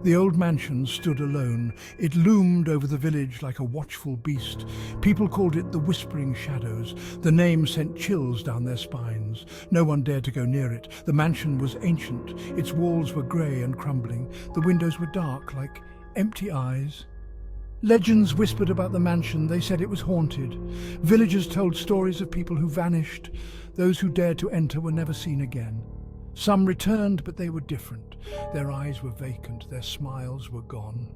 The old mansion stood alone. It loomed over the village like a watchful beast. People called it the Whispering Shadows. The name sent chills down their spines. No one dared to go near it. The mansion was ancient. Its walls were grey and crumbling. The windows were dark, like empty eyes. Legends whispered about the mansion. They said it was haunted. Villagers told stories of people who vanished. Those who dared to enter were never seen again. Some returned, but they were different. Their eyes were vacant, their smiles were gone.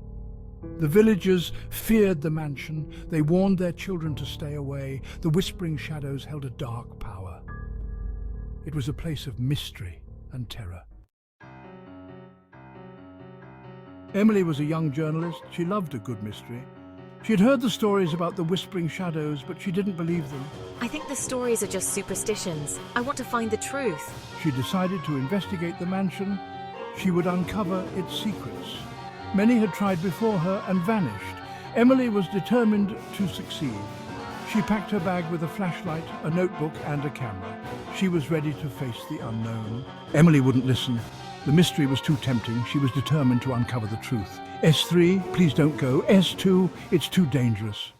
The villagers feared the mansion. They warned their children to stay away. The Whispering Shadows held a dark power. It was a place of mystery and terror. Emily was a young journalist. She loved a good mystery. She had heard the stories about the Whispering Shadows, but she didn't believe them. I think the stories are just superstitions. I want to find the truth. She decided to investigate the mansion. She would uncover its secrets. Many had tried before her and vanished. Emily was determined to succeed. She packed her bag with a flashlight, a notebook and a camera. She was ready to face the unknown. Emily wouldn't listen. The mystery was too tempting. She was determined to uncover the truth. S3, please don't go. S2, it's too dangerous.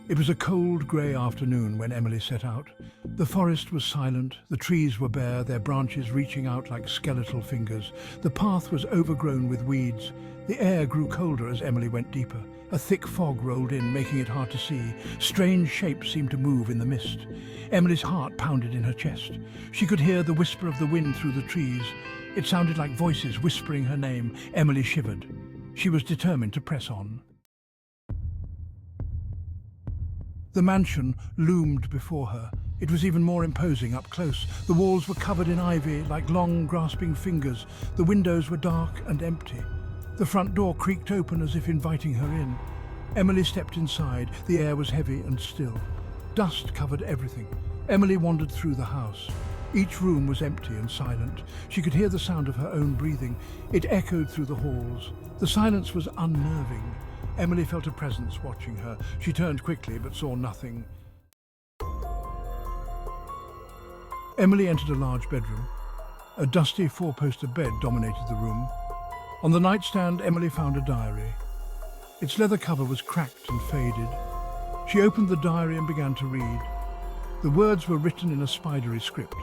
It was a cold, grey afternoon when Emily set out. The forest was silent, the trees were bare, their branches reaching out like skeletal fingers. The path was overgrown with weeds. The air grew colder as Emily went deeper. A thick fog rolled in, making it hard to see. Strange shapes seemed to move in the mist. Emily's heart pounded in her chest. She could hear the whisper of the wind through the trees. It sounded like voices whispering her name. Emily shivered. She was determined to press on. The mansion loomed before her. It was even more imposing up close. The walls were covered in ivy, like long, grasping fingers. The windows were dark and empty. The front door creaked open as if inviting her in. Emily stepped inside. The air was heavy and still. Dust covered everything. Emily wandered through the house. Each room was empty and silent. She could hear the sound of her own breathing. It echoed through the halls. The silence was unnerving. Emily felt a presence watching her. She turned quickly but saw nothing. Emily entered a large bedroom. A dusty four-poster bed dominated the room. On the nightstand, Emily found a diary. Its leather cover was cracked and faded. She opened the diary and began to read. The words were written in a spidery script.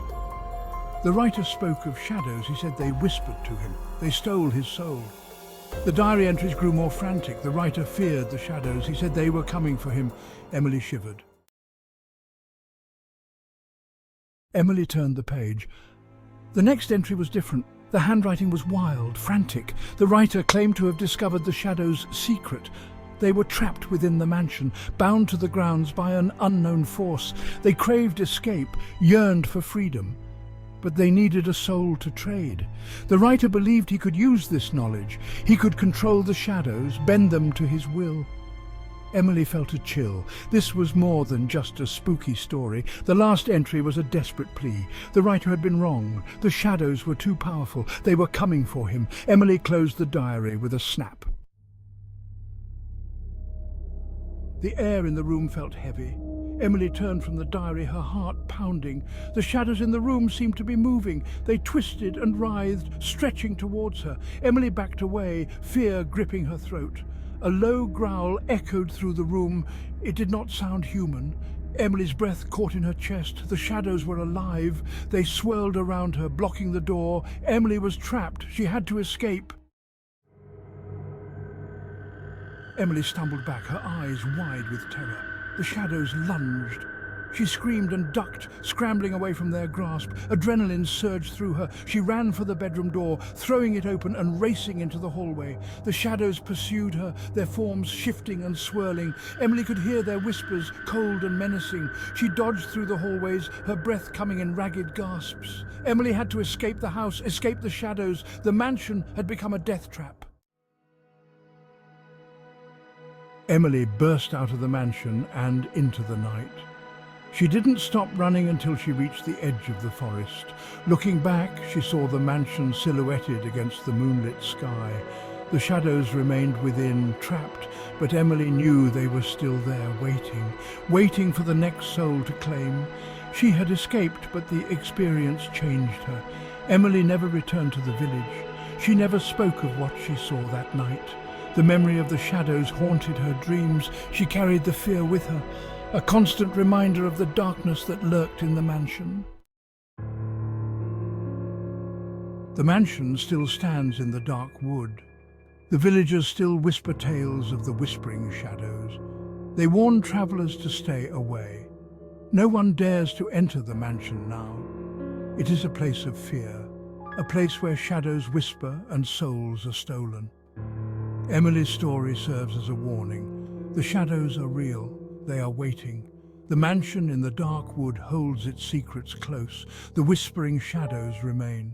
The writer spoke of shadows. He said they whispered to him. They stole his soul. The diary entries grew more frantic. The writer feared the shadows. He said they were coming for him. Emily shivered. Emily turned the page. The next entry was different. The handwriting was wild, frantic. The writer claimed to have discovered the shadows' secret. They were trapped within the mansion, bound to the grounds by an unknown force. They craved escape, yearned for freedom. But they needed a soul to trade. The writer believed he could use this knowledge. He could control the shadows, bend them to his will. Emily felt a chill. This was more than just a spooky story. The last entry was a desperate plea. The writer had been wrong. The shadows were too powerful. They were coming for him. Emily closed the diary with a snap. The air in the room felt heavy. Emily turned from the diary, her heart pounding. The shadows in the room seemed to be moving. They twisted and writhed, stretching towards her. Emily backed away, fear gripping her throat. A low growl echoed through the room. It did not sound human. Emily's breath caught in her chest. The shadows were alive. They swirled around her, blocking the door. Emily was trapped. She had to escape. Emily stumbled back, her eyes wide with terror. The shadows lunged. She screamed and ducked, scrambling away from their grasp. Adrenaline surged through her. She ran for the bedroom door, throwing it open and racing into the hallway. The shadows pursued her, their forms shifting and swirling. Emily could hear their whispers, cold and menacing. She dodged through the hallways, her breath coming in ragged gasps. Emily had to escape the house, escape the shadows. The mansion had become a death trap. Emily burst out of the mansion and into the night. She didn't stop running until she reached the edge of the forest. Looking back, she saw the mansion silhouetted against the moonlit sky. The shadows remained within, trapped, but Emily knew they were still there, waiting for the next soul to claim. She had escaped, but the experience changed her. Emily never returned to the village. She never spoke of what she saw that night. The memory of the shadows haunted her dreams. She carried the fear with her, a constant reminder of the darkness that lurked in the mansion. The mansion still stands in the dark wood. The villagers still whisper tales of the whispering shadows. They warn travelers to stay away. No one dares to enter the mansion now. It is a place of fear, a place where shadows whisper and souls are stolen. Emily's story serves as a warning. The shadows are real. They are waiting. The mansion in the dark wood holds its secrets close. The whispering shadows remain.